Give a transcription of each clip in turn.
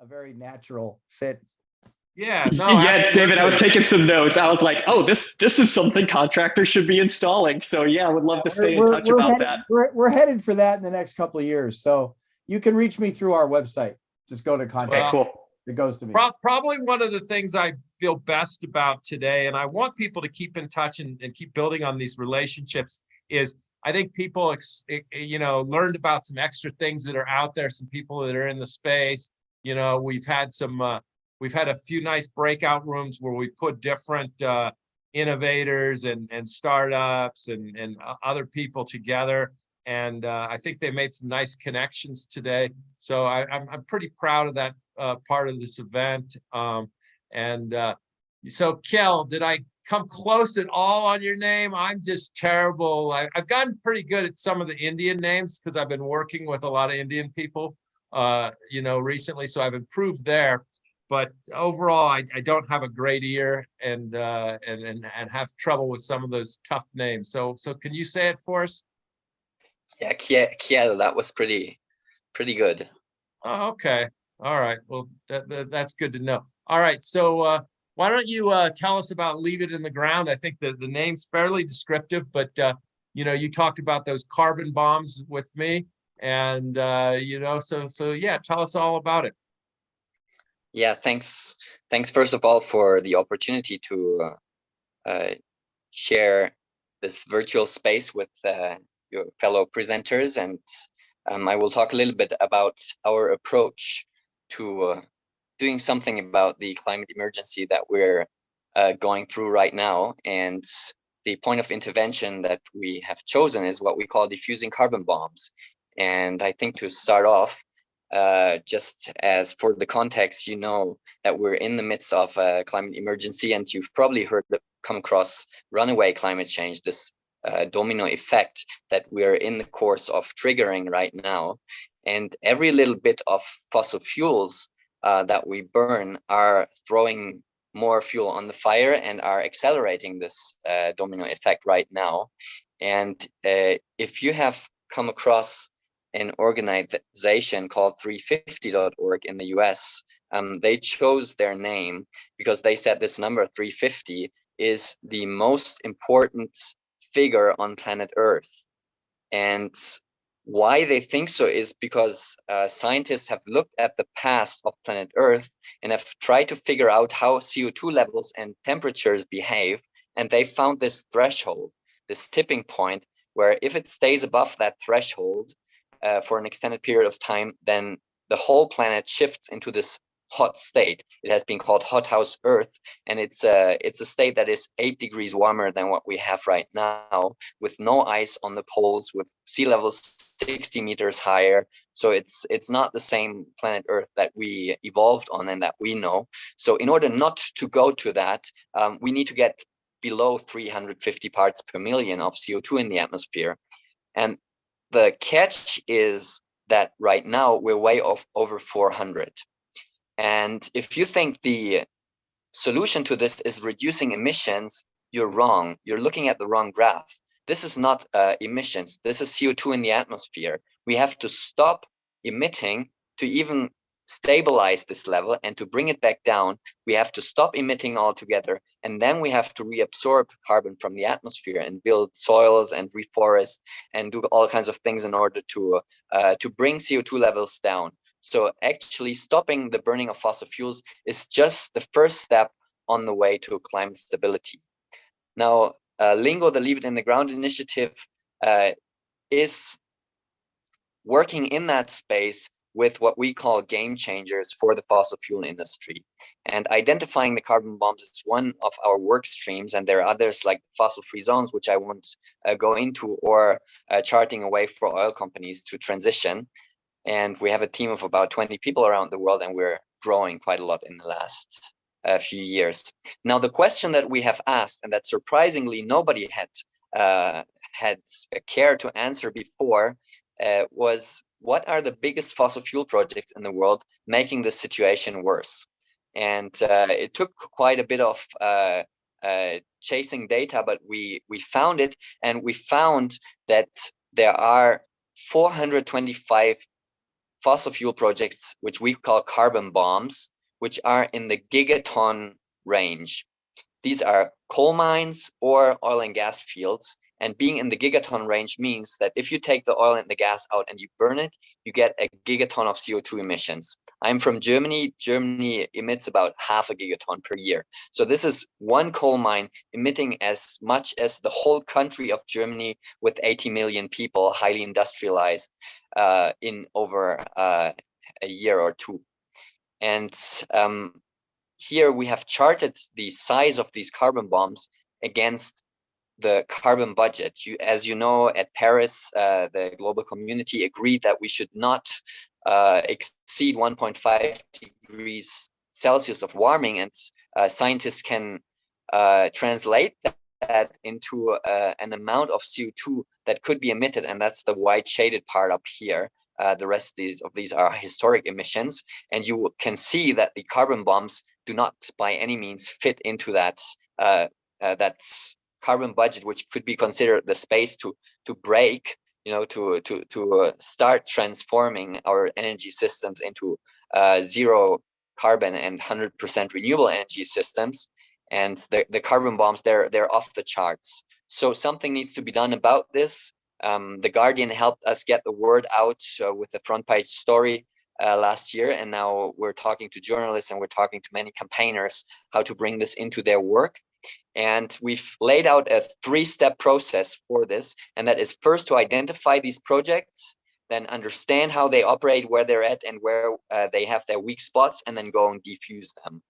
a very natural fit. Yeah, no, Yes, David, I was absolutely. taking some notes. I was like, oh, this is something contractors should be installing. So yeah, I would love to stay in touch about that. We're headed for that in the next couple of years. So you can reach me through our website. Just go to contact. Okay, cool. It goes to me. Probably one of the things I feel best about today, and I want people to keep in touch and keep building on these relationships, is I think people, learned about some extra things that are out there, some people that are in the space. We've had a few nice breakout rooms where we put different innovators and startups and other people together. And I think they made some nice connections today. So I'm pretty proud of that part of this event. So Kjell, did I come close at all on your name? I'm just terrible. I've gotten pretty good at some of the Indian names because I've been working with a lot of Indian people, recently. So I've improved there. But overall, I don't have a great ear and have trouble with some of those tough names. So can you say it for us? Yeah, Kjell, that was pretty good. Oh, okay. All right. Well, that's good to know. All right. So why don't you tell us about Leave It in the Ground? I think the name's fairly descriptive, but you talked about those carbon bombs with me, and so yeah, tell us all about it. Yeah, thanks first of all for the opportunity to share this virtual space with your fellow presenters, and I will talk a little bit about our approach to doing something about the climate emergency that we're going through right now. And the point of intervention that we have chosen is what we call diffusing carbon bombs. And I think to start off, just as for the context, that we're in the midst of a climate emergency, and you've probably come across runaway climate change, this domino effect that we're in the course of triggering right now. And every little bit of fossil fuels that we burn are throwing more fuel on the fire and are accelerating this domino effect right now. And if you have come across an organization called 350.org in the US, they chose their name because they said this number 350 is the most important figure on planet Earth. And why they think so is because scientists have looked at the past of planet Earth and have tried to figure out how CO2 levels and temperatures behave. And they found this threshold, this tipping point, where if it stays above that threshold for an extended period of time, then the whole planet shifts into this hot state. It has been called hothouse Earth, and it's a state that is 8 degrees warmer than what we have right now, with no ice on the poles, with sea levels 60 meters higher. So it's not the same planet Earth that we evolved on and that we know. So in order not to go to that, we need to get below 350 parts per million of CO2 in the atmosphere. And the catch is that right now we're way off over 400. And if you think the solution to this is reducing emissions, you're wrong. You're looking at the wrong graph. This is not emissions. This is CO2 in the atmosphere. We have to stop emitting to even stabilize this level, and to bring it back down, we have to stop emitting altogether. And then we have to reabsorb carbon from the atmosphere and build soils and reforest and do all kinds of things in order to bring CO2 levels down. So actually stopping the burning of fossil fuels is just the first step on the way to climate stability. Now, Lingo, the Leave It in the Ground initiative, is working in that space with what we call game changers for the fossil fuel industry. And identifying the carbon bombs is one of our work streams, and there are others like fossil-free zones, which I won't go into, or charting a way for oil companies to transition. And we have a team of about 20 people around the world, and we're growing quite a lot in the last few years. Now, the question that we have asked, and that surprisingly nobody had cared to answer before, was what are the biggest fossil fuel projects in the world making the situation worse? And it took quite a bit of chasing data, but we found it, and we found that there are 425 fossil fuel projects, which we call carbon bombs, which are in the gigaton range. These are coal mines or oil and gas fields. And being in the gigaton range means that if you take the oil and the gas out and you burn it, you get a gigaton of CO2 emissions. I'm from Germany. Germany emits about half a gigaton per year. So this is one coal mine emitting as much as the whole country of Germany with 80 million people, highly industrialized, in over a year or two. And here we have charted the size of these carbon bombs against the carbon budget. As you know, at Paris, the global community agreed that we should not exceed 1.5 degrees Celsius of warming, and scientists can translate that into an amount of CO2 that could be emitted, and that's the white shaded part up here. The rest of these are historic emissions, and you can see that the carbon bombs do not by any means fit into that carbon budget, which could be considered the space to break, to start transforming our energy systems into zero carbon and 100% renewable energy systems. And the carbon bombs, they're off the charts. So something needs to be done about this. The Guardian helped us get the word out with the front page story last year, and now we're talking to journalists and we're talking to many campaigners how to bring this into their work. And we've laid out a 3-step process for this, and that is first to identify these projects, then understand how they operate, where they're at, and where they have their weak spots, and then go and defuse them.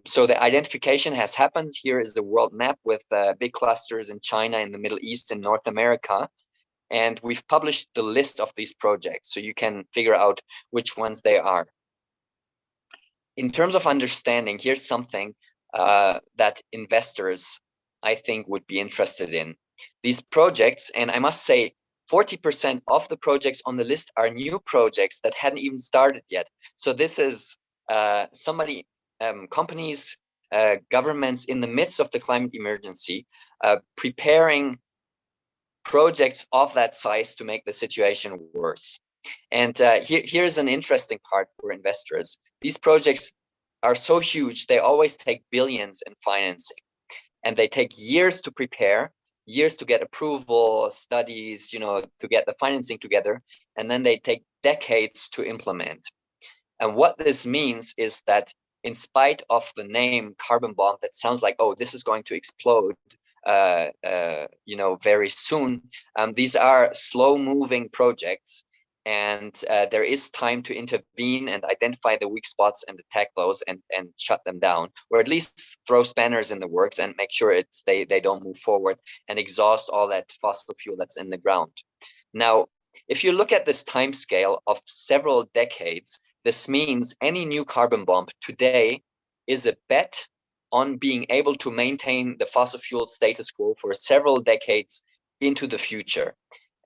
So the identification has happened. Here is the world map with big clusters in China, in the Middle East, and North America. And we've published the list of these projects, so you can figure out which ones they are. In terms of understanding, here's something that investors, I think, would be interested in. These projects, and I must say, 40% of the projects on the list are new projects that hadn't even started yet. So this is companies, governments in the midst of the climate emergency, preparing projects of that size to make the situation worse. And here's an interesting part for investors. These projects are so huge, they always take billions in financing, and they take years to prepare, years to get approval, studies, to get the financing together, and then they take decades to implement. And what this means is that in spite of the name carbon bomb, that sounds like, oh, this is going to explode very soon. These are slow-moving projects, and there is time to intervene and identify the weak spots and attack those and shut them down, or at least throw spanners in the works and make sure they don't move forward and exhaust all that fossil fuel that's in the ground. Now, if you look at this time scale of several decades, this means any new carbon bomb today is a bet on being able to maintain the fossil fuel status quo for several decades into the future.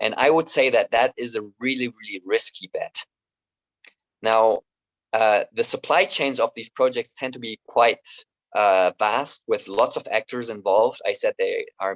And I would say that is a really, really risky bet. Now, the supply chains of these projects tend to be quite vast, with lots of actors involved. I said they are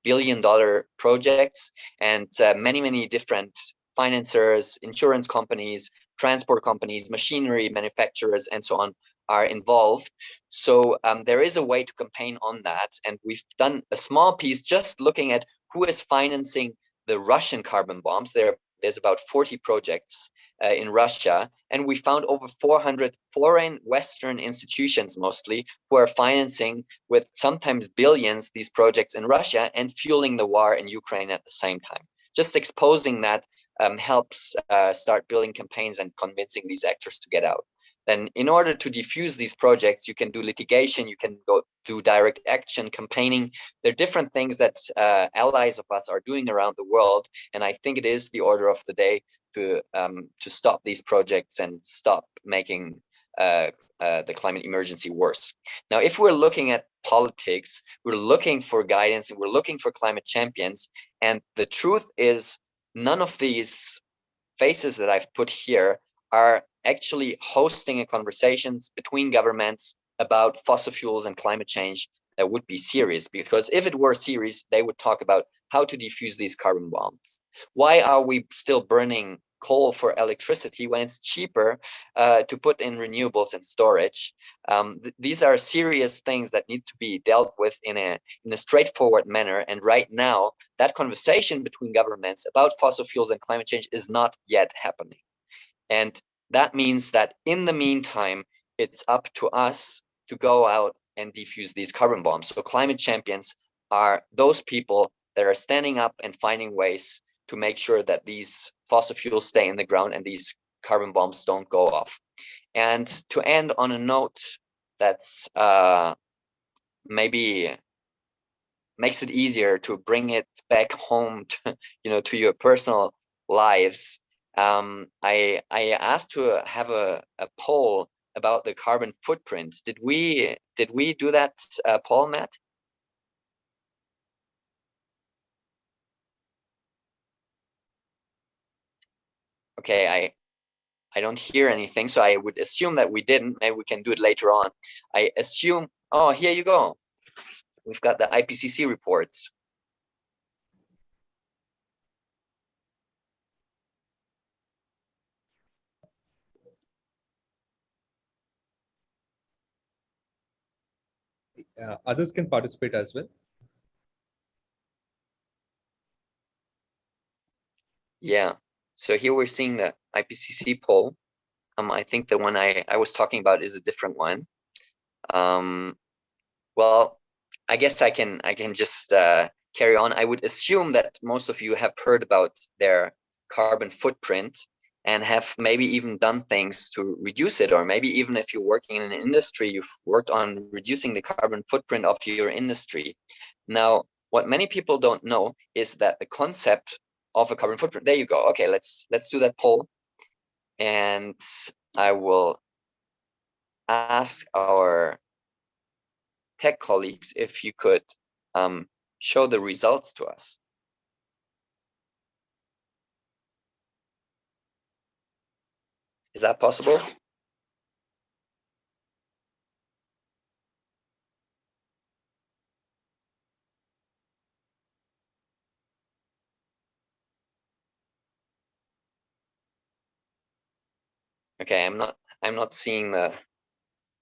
billion-dollar projects, and many different financiers, insurance companies, transport companies, machinery manufacturers, and so on are involved. So there is a way to campaign on that. And we've done a small piece just looking at who is financing the Russian carbon bombs. There's about 40 projects in Russia, and we found over 400 foreign Western institutions mostly who are financing with sometimes billions these projects in Russia and fueling the war in Ukraine at the same time. Just exposing that helps start building campaigns and convincing these actors to get out. Then in order to defuse these projects, you can do litigation, you can go do direct action campaigning. There are different things that allies of us are doing around the world. And I think it is the order of the day to stop these projects and stop making the climate emergency worse. Now, if we're looking at politics, we're looking for guidance and we're looking for climate champions. And the truth is, none of these faces that I've put here are actually hosting a conversations between governments about fossil fuels and climate change that would be serious. Because if it were serious, they would talk about how to defuse these carbon bombs. Why are we still burning coal for electricity when it's cheaper to put in renewables and storage. These are serious things that need to be dealt with in a straightforward manner. And right now, that conversation between governments about fossil fuels and climate change is not yet happening. And that means that in the meantime, it's up to us to go out and defuse these carbon bombs. So climate champions are those people that are standing up and finding ways to make sure that these fossil fuels stay in the ground and these carbon bombs don't go off. And to end on a note that's maybe makes it easier to bring it back home to, to your personal lives. I asked to have a poll about the carbon footprint. Did we do that poll, Matt? Okay, I don't hear anything, so I would assume that we didn't. Maybe we can do it later on. I assume, oh, here you go. We've got the IPCC reports. Others can participate as well. Yeah, so here we're seeing the IPCC poll. I think the one I was talking about is a different one. Well, I guess I can just carry on. I would assume that most of you have heard about their carbon footprint and have maybe even done things to reduce it, or maybe even if you're working in an industry, you've worked on reducing the carbon footprint of your industry. Now, what many people don't know is that the concept of a carbon footprint, there you go. Okay, let's do that poll. And I will ask our tech colleagues if you could show the results to us. Is that possible? Okay, I'm not seeing the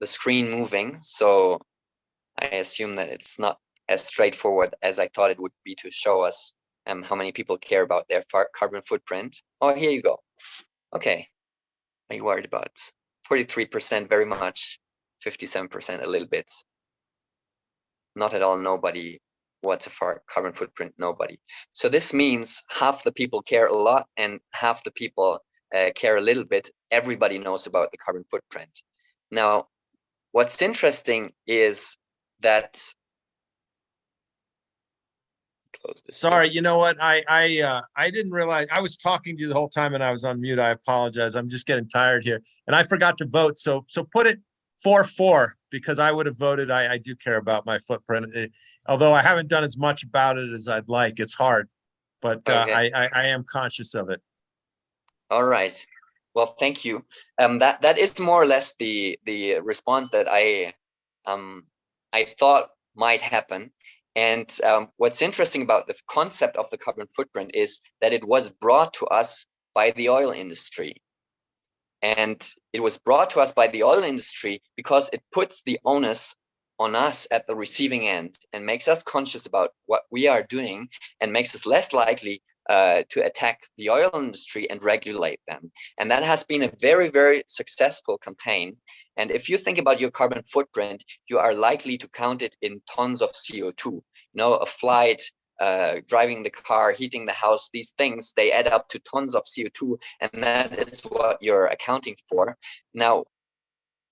screen moving, so I assume that it's not as straightforward as I thought it would be to show us how many people care about their carbon footprint. Oh, here you go. Okay, are you worried about 43% very much, 57% a little bit, not at all, nobody. What's a carbon footprint? Nobody. So this means half the people care a lot and half the people care a little bit. Everybody knows about the carbon footprint. Now, what's interesting is that. Sorry, you know what? I didn't realize I was talking to you the whole time and I was on mute. I apologize. I'm just getting tired here, and I forgot to vote. So put it 4-4 because I would have voted. I do care about my footprint, although I haven't done as much about it as I'd like. It's hard, but Okay. I am conscious of it. All right. Well, thank you. That is more or less the response that I thought might happen. And what's interesting about the concept of the carbon footprint is that it was brought to us by the oil industry. And it was brought to us by the oil industry because it puts the onus on us at the receiving end and makes us conscious about what we are doing and makes us less likely to attack the oil industry and regulate them. And that has been a very, very successful campaign. And if you think about your carbon footprint, you are likely to count it in tons of CO2. You know, a flight, driving the car, heating the house, these things, they add up to tons of CO2, and that is what you're accounting for. Now,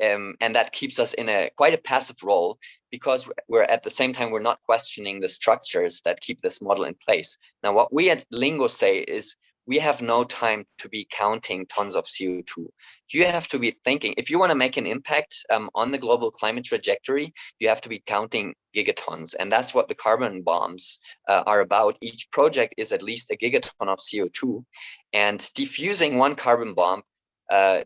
and that keeps us in quite a passive role because we're at the same time, we're not questioning the structures that keep this model in place. Now, what we at Lingo say is we have no time to be counting tons of CO2. You have to be thinking, if you want to make an impact on the global climate trajectory, you have to be counting gigatons. And that's what the carbon bombs are about. Each project is at least a gigaton of CO2. And diffusing one carbon bomb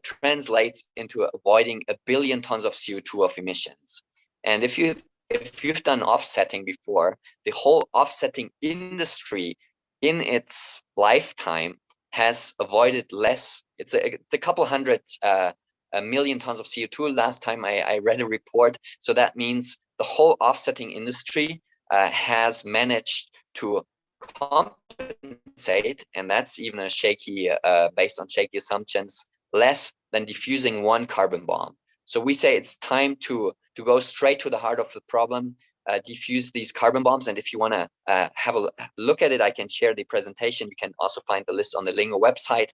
translates into avoiding 1 billion tons of CO2 of emissions. And if you've done offsetting before, the whole offsetting industry in its lifetime has avoided less. It's a couple hundred a million tons of CO2 last time I read a report. So that means the whole offsetting industry has managed to compensate, and that's even a shaky, based on shaky assumptions, less than diffusing one carbon bomb. So we say it's time to go straight to the heart of the problem, diffuse these carbon bombs. And if you want to have a look at it, I can share the presentation. You can also find the list on the Lingo website.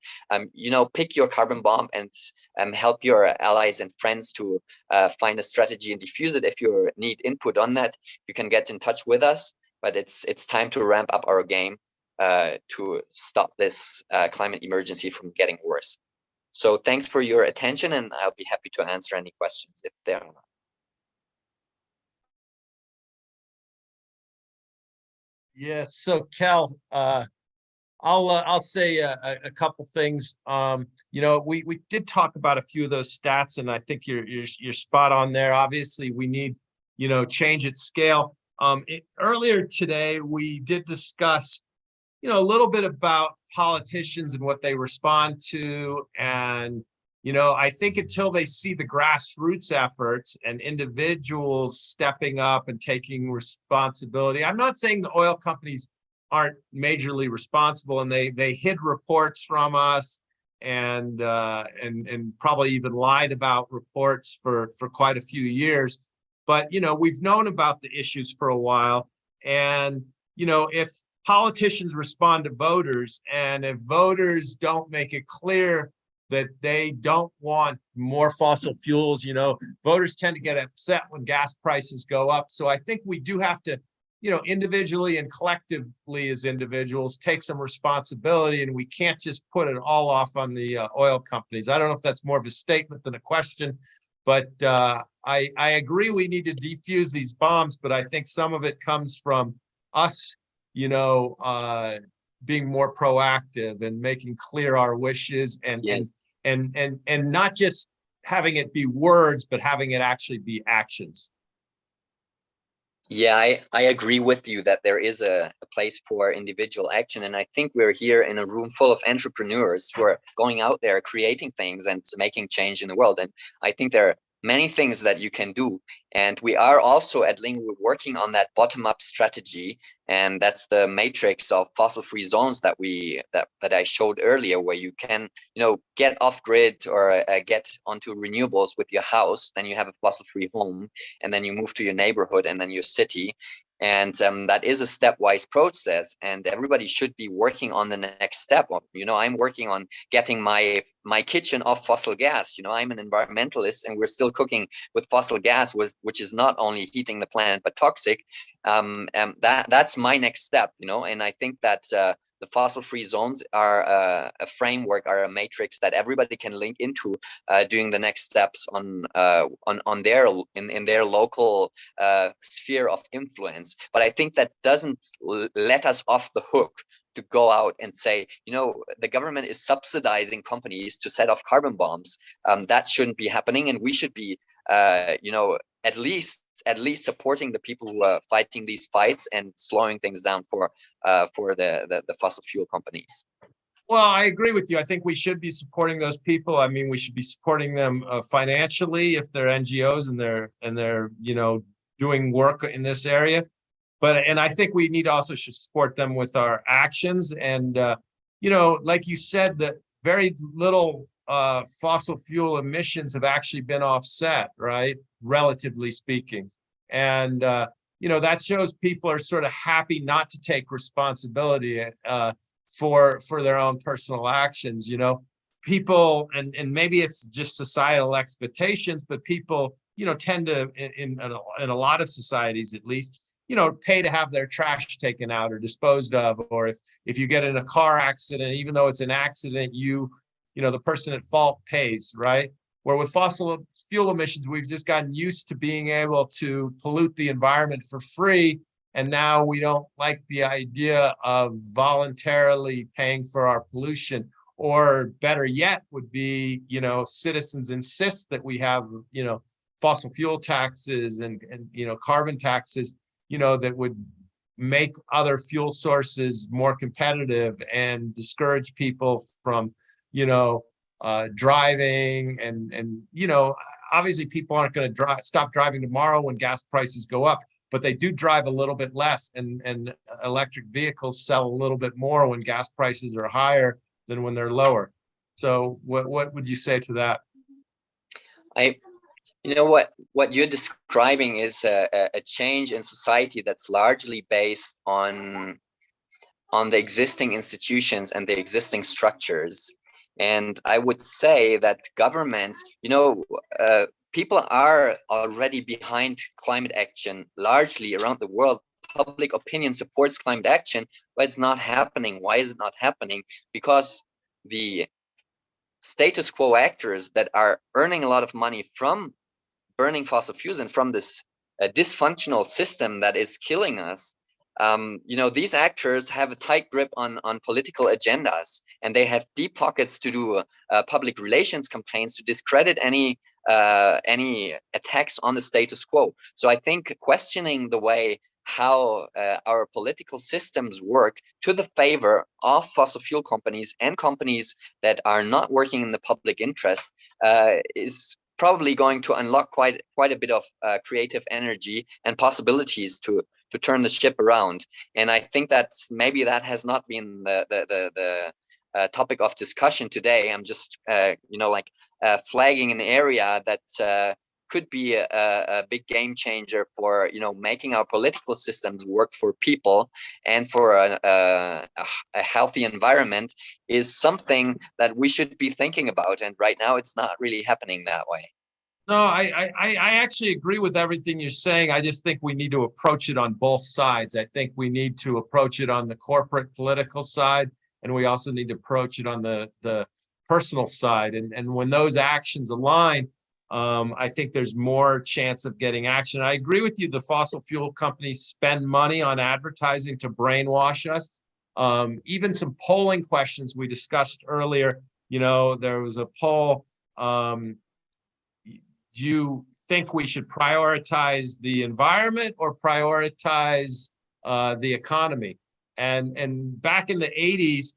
Pick your carbon bomb and help your allies and friends to find a strategy and diffuse it. If you need input on that, you can get in touch with us. But it's time to ramp up our game to stop this climate emergency from getting worse. So thanks for your attention, and I'll be happy to answer any questions if there are. Yeah, so Kjell, I'll say a couple things. We did talk about a few of those stats, and I think you're spot on there. Obviously, we need change at scale. Earlier today, we did discuss a little bit about politicians and what they respond to, and I think until they see the grassroots efforts and individuals stepping up and taking responsibility. I'm not saying the oil companies aren't majorly responsible, and they hid reports from us and probably even lied about reports for quite a few years. But we've known about the issues for a while, and if politicians respond to voters, and if voters don't make it clear that they don't want more fossil fuels, voters tend to get upset when gas prices go up. So I think we do have to, individually and collectively as individuals, take some responsibility, and we can't just put it all off on the oil companies. I don't know if that's more of a statement than a question, but I agree we need to defuse these bombs, but I think some of it comes from us, being more proactive and making clear our wishes, and not just having it be words, but having it actually be actions. Yeah, I agree with you that there is a place for individual action. And I think we're here in a room full of entrepreneurs who are going out there, creating things and making change in the world. And I think there are many things that you can do. And we are also at Lingo working on that bottom-up strategy. And that's the matrix of fossil-free zones that I showed earlier, where you can, get off grid or get onto renewables with your house. Then you have a fossil-free home, and then you move to your neighborhood and then your city. And that is a stepwise process, and everybody should be working on the next step. I'm working on getting my kitchen off fossil gas. I'm an environmentalist, and we're still cooking with fossil gas, which is not only heating the planet but toxic. That's my next step. And I think that the fossil-free zones are a framework, are a matrix that everybody can link into doing the next steps on their local sphere of influence. But I think that doesn't let us off the hook to go out and say, the government is subsidizing companies to set off carbon bombs. That shouldn't be happening, and we should be, at least supporting the people who are fighting these fights and slowing things down for the fossil fuel companies. Well, I agree with you. I think we should be supporting those people. I mean, we should be supporting them financially if they're NGOs and they're doing work in this area. And I think we need also should support them with our actions. And like you said, that very little fossil fuel emissions have actually been offset, right? Relatively speaking. And that shows people are sort of happy not to take responsibility for their own personal actions. People, and maybe it's just societal expectations, but people tend to, in a lot of societies at least, pay to have their trash taken out or disposed of. Or if you get in a car accident, even though it's an accident, the person at fault pays, right? Where with fossil fuel emissions, we've just gotten used to being able to pollute the environment for free. And now we don't like the idea of voluntarily paying for our pollution. Or better yet would be, citizens insist that we have, fossil fuel taxes and carbon taxes, that would make other fuel sources more competitive and discourage people from, driving and obviously people aren't going to stop driving tomorrow when gas prices go up, but they do drive a little bit less, and electric vehicles sell a little bit more when gas prices are higher than when they're lower. So what would you say to that? What you're describing is a change in society that's largely based on the existing institutions and the existing structures. And I would say that governments, people are already behind climate action largely around the world. Public opinion supports climate action, but it's not happening. Why is it not happening? Because the status quo actors that are earning a lot of money from burning fossil fuels and from this dysfunctional system that is killing us, these actors have a tight grip on political agendas, and they have deep pockets to do public relations campaigns to discredit any attacks on the status quo. So I think questioning the way how our political systems work to the favor of fossil fuel companies and companies that are not working in the public interest is probably going to unlock quite a bit of creative energy and possibilities to turn the ship around. And I think that maybe that has not been the topic of discussion today. I'm just flagging an area that could be a big game changer for making our political systems work for people and for a healthy environment, is something that we should be thinking about. And right now it's not really happening that way. No, I actually agree with everything you're saying. I just think we need to approach it on both sides. I think we need to approach it on the corporate political side, and we also need to approach it on the personal side. And when those actions align, I think there's more chance of getting action. I agree with you. The fossil fuel companies spend money on advertising to brainwash us. Even some polling questions we discussed earlier, there was a poll, do you think we should prioritize the environment or prioritize the economy? And back in the 80s,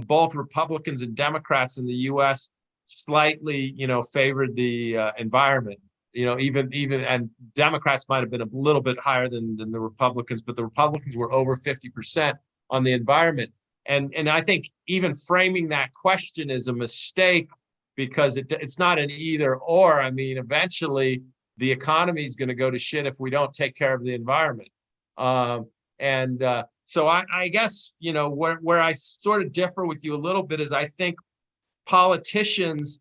both Republicans and Democrats in the U.S. slightly, favored the environment. Even and Democrats might have been a little bit higher than the Republicans, but the Republicans were over 50% on the environment. And I think even framing that question is a mistake, because it's not an either or. I mean, eventually the economy is going to go to shit if we don't take care of the environment. So I guess, where I sort of differ with you a little bit is I think politicians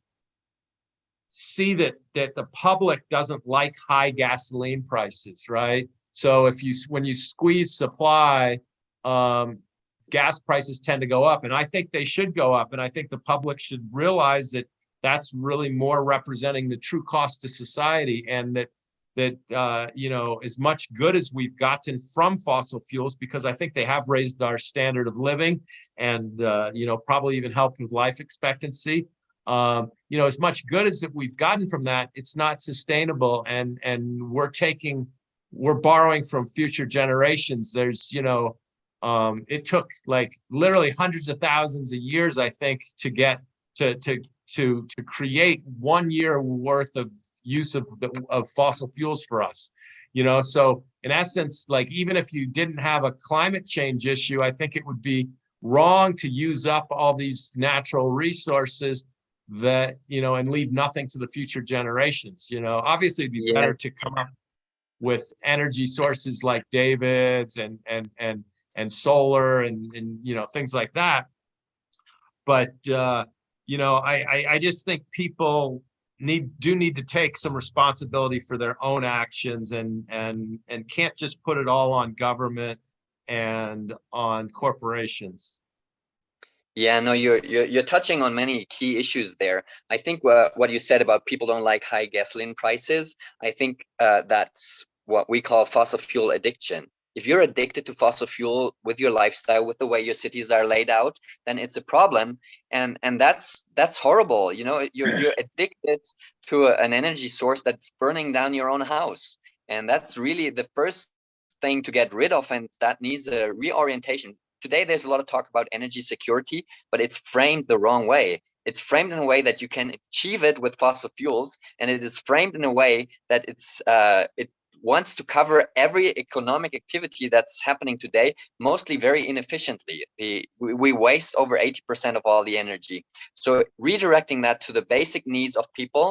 see that the public doesn't like high gasoline prices, right? So when you squeeze supply, gas prices tend to go up, and I think they should go up. And I think the public should realize that that's really more representing the true cost to society, and that as much good as we've gotten from fossil fuels, because I think they have raised our standard of living and probably even helped with life expectancy. As much good as that we've gotten from that, it's not sustainable, and we're borrowing from future generations. There's it took like literally hundreds of thousands of years, I think, to get to create 1 year worth of use of fossil fuels for us. So in essence, like, even if you didn't have a climate change issue, I think it would be wrong to use up all these natural resources that and leave nothing to the future generations. Obviously it'd be better to come up with energy sources like David's and solar and things like that. But I just think people need to take some responsibility for their own actions, and can't just put it all on government and on corporations. Yeah, no, you're touching on many key issues there. I think what you said about people don't like high gasoline prices, I think that's what we call fossil fuel addiction. If you're addicted to fossil fuel with your lifestyle, with the way your cities are laid out, then it's a problem, and that's horrible. You're addicted to an energy source that's burning down your own house, and that's really the first thing to get rid of, and that needs a reorientation. Today, there's a lot of talk about energy security, but it's framed the wrong way. It's framed in a way that you can achieve it with fossil fuels, and it is framed in a way that it wants to cover every economic activity that's happening today, mostly very inefficiently. We waste over 80% of all the energy. So redirecting that to the basic needs of people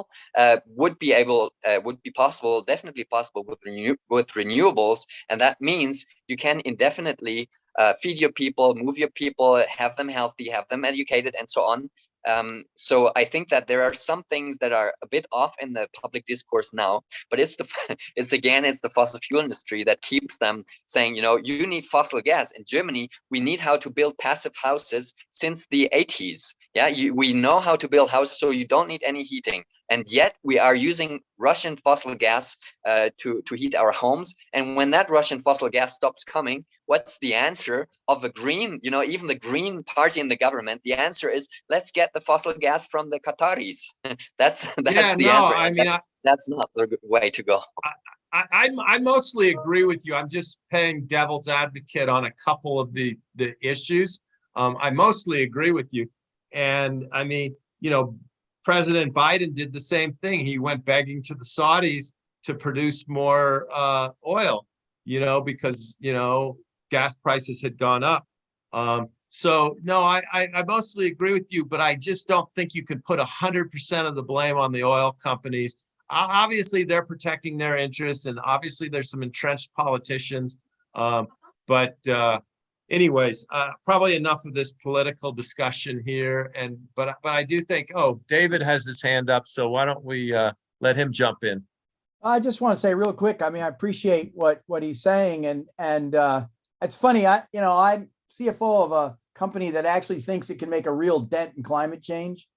would be possible, definitely possible with renewables, and that means you can indefinitely feed your people, move your people, have them healthy, have them educated, and so on. So I think that there are some things that are a bit off in the public discourse now, but it's the fossil fuel industry that keeps them saying, you need fossil gas. In Germany, we need how to build passive houses since the 80s. Yeah, we know how to build houses, so you don't need any heating. And yet we are using Russian fossil gas to heat our homes. And when that Russian fossil gas stops coming, what's the answer of a green, even the Green Party in the government? The answer is, let's get the fossil gas from the Qataris. that's the answer. I mean, that's not the way to go. I mostly agree with you. I'm just playing devil's advocate on a couple of the issues. I mostly agree with you. And I mean, President Biden did the same thing. He went begging to the Saudis to produce more oil, because, gas prices had gone up. So no, I mostly agree with you, but I just don't think you can put 100% of the blame on the oil companies. Obviously, they're protecting their interests, and obviously there's some entrenched politicians. But anyways, probably enough of this political discussion here. But I do think, David has his hand up, so why don't we let him jump in? I just want to say real quick. I mean, I appreciate what he's saying, and it's funny. I'm CFO of a company that actually thinks it can make a real dent in climate change.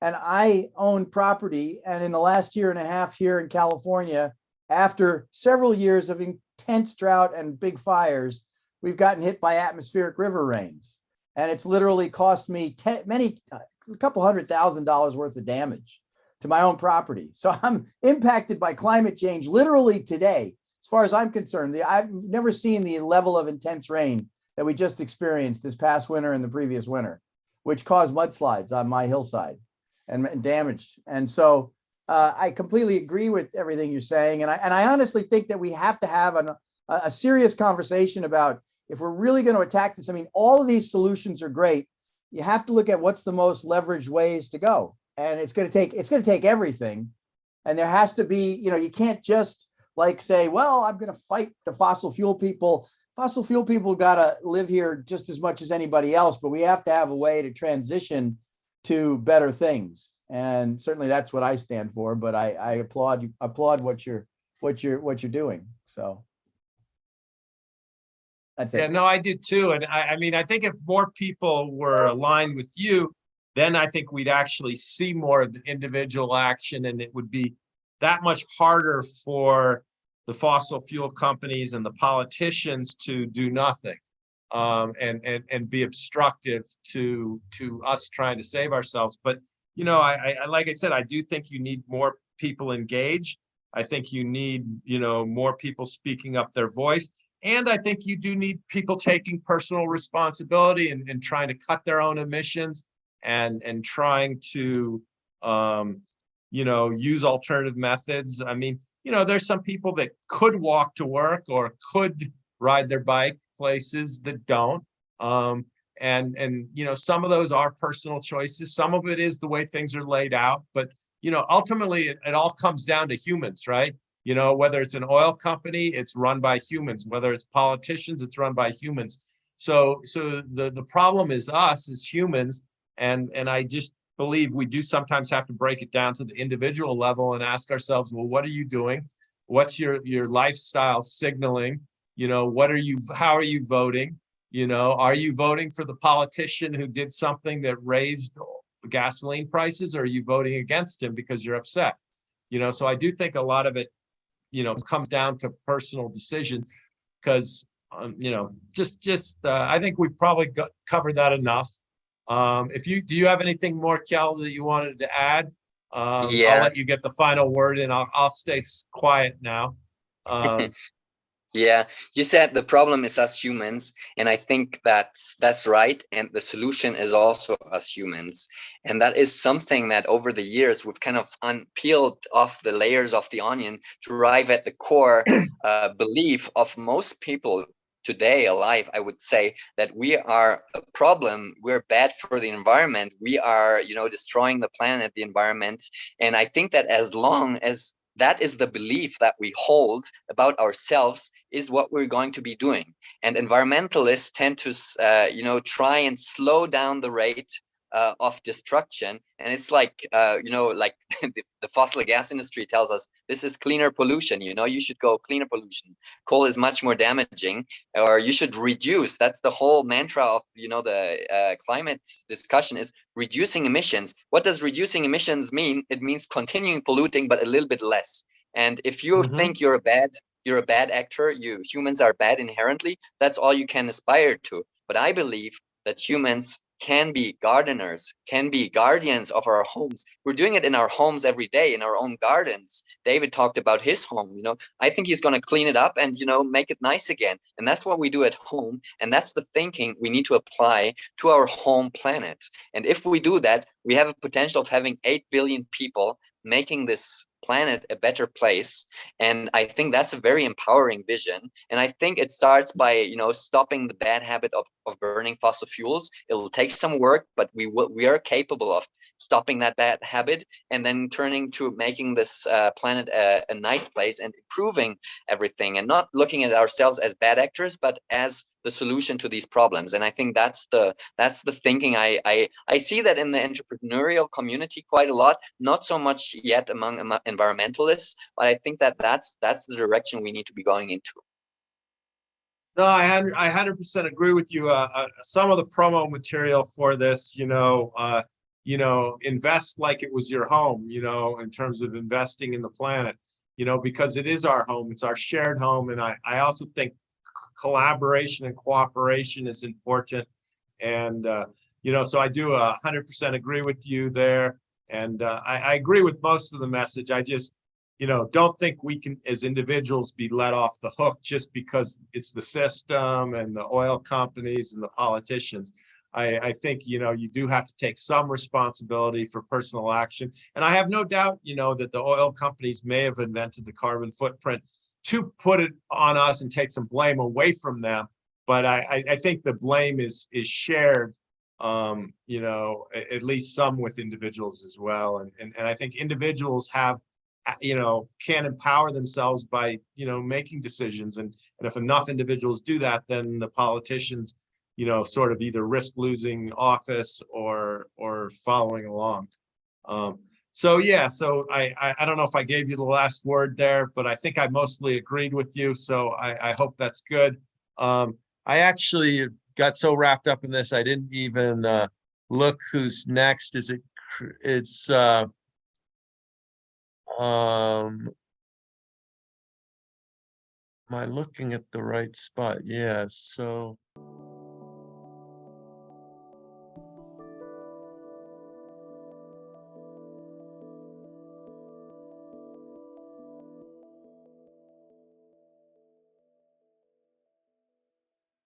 And I own property. And in the last year and a half here in California, after several years of intense drought and big fires, we've gotten hit by atmospheric river rains. And it's literally cost me a couple $100,000 worth of damage to my own property. So I'm impacted by climate change literally today. As far as I'm concerned, I've never seen the level of intense rain that we just experienced this past winter and the previous winter, which caused mudslides on my hillside and damaged. And so I completely agree with everything you're saying. And I honestly think that we have to have a serious conversation about if we're really going to attack this. I mean, all of these solutions are great. You have to look at what's the most leveraged ways to go. And it's going to take everything. And there has to be, you can't just say, well, I'm going to fight the fossil fuel people. Fossil fuel people got to live here just as much as anybody else, but we have to have a way to transition to better things. And certainly that's what I stand for, but I applaud what you're doing. So that's it. Yeah, no, I did too. And I mean, I think if more people were aligned with you, then I think we'd actually see more of the individual action, and it would be that much harder for the fossil fuel companies and the politicians to do nothing and be obstructive to us trying to save ourselves. But I like I said, I do think you need more people engaged. I think you need more people speaking up their voice, and I think you do need people taking personal responsibility and trying to cut their own emissions and trying to use alternative methods. I mean, there's some people that could walk to work or could ride their bike places that don't. And some of those are personal choices. Some of it is the way things are laid out. But, ultimately, it all comes down to humans, right? Whether it's an oil company, it's run by humans. Whether it's politicians, it's run by humans. So the problem is us as humans. And I just believe we do sometimes have to break it down to the individual level and ask ourselves, well, what are you doing? What's your lifestyle signaling? How are you voting? Are you voting for the politician who did something that raised gasoline prices, or are you voting against him because you're upset? So I do think a lot of it, comes down to personal decision, because, I think we've probably covered that enough. Do you have anything more, Kjell, that you wanted to add? Yeah. I'll let you get the final word, and I'll stay quiet now. Yeah, you said the problem is us humans, and I think that's right. And the solution is also us humans, and that is something that over the years we've kind of peeled off the layers of the onion to arrive at the core belief of most people today alive. I would say that we are a problem. We're bad for the environment. We are, destroying the planet, the environment, and I think that as long as that is the belief that we hold about ourselves is what we're going to be doing. And environmentalists tend to, try and slow down the rate of destruction. And it's like, like the fossil gas industry tells us, this is cleaner pollution. You should go cleaner pollution. Coal is much more damaging, or you should reduce. That's the whole mantra of, the climate discussion is reducing emissions. What does reducing emissions mean? It means continuing polluting, but a little bit less. And if you think you're a bad actor, humans are bad inherently, that's all you can aspire to. But I believe that humans can be gardeners, can be guardians of our homes. We're doing it in our homes every day, in our own gardens. David talked about his home. I think he's going to clean it up and, make it nice again. And that's what we do at home. And that's the thinking we need to apply to our home planet. And if we do that, we have a potential of having 8 billion people making this planet a better place. And I think that's a very empowering vision. And I think it starts by, stopping the bad habit of burning fossil fuels. It will take some work, but we are capable of stopping that bad habit and then turning to making this planet a nice place and improving everything, and not looking at ourselves as bad actors, but as the solution to these problems. And I think that's the thinking. I see that in the entrepreneurial community quite a lot, not so much yet among environmentalists, but I think that's the direction we need to be going into. No, I 100% agree with you. Some of the promo material for this, invest like it was your home, in terms of investing in the planet, because it is our home, it's our shared home. And I also think collaboration and cooperation is important. And, so I do 100% agree with you there. And I agree with most of the message. I just, don't think we can, as individuals, be let off the hook just because it's the system and the oil companies and the politicians. I think, you do have to take some responsibility for personal action. And I have no doubt, that the oil companies may have invented the carbon footprint to put it on us and take some blame away from them. But I think the blame is shared, at least some with individuals as well. And I think individuals have, can empower themselves by, making decisions. And if enough individuals do that, then the politicians, sort of either risk losing office or following along. So yeah, so I don't know if I gave you the last word there, but I think I mostly agreed with you. So I hope that's good. I actually got so wrapped up in this, I didn't even look who's next. It's am I looking at the right spot? Yeah, so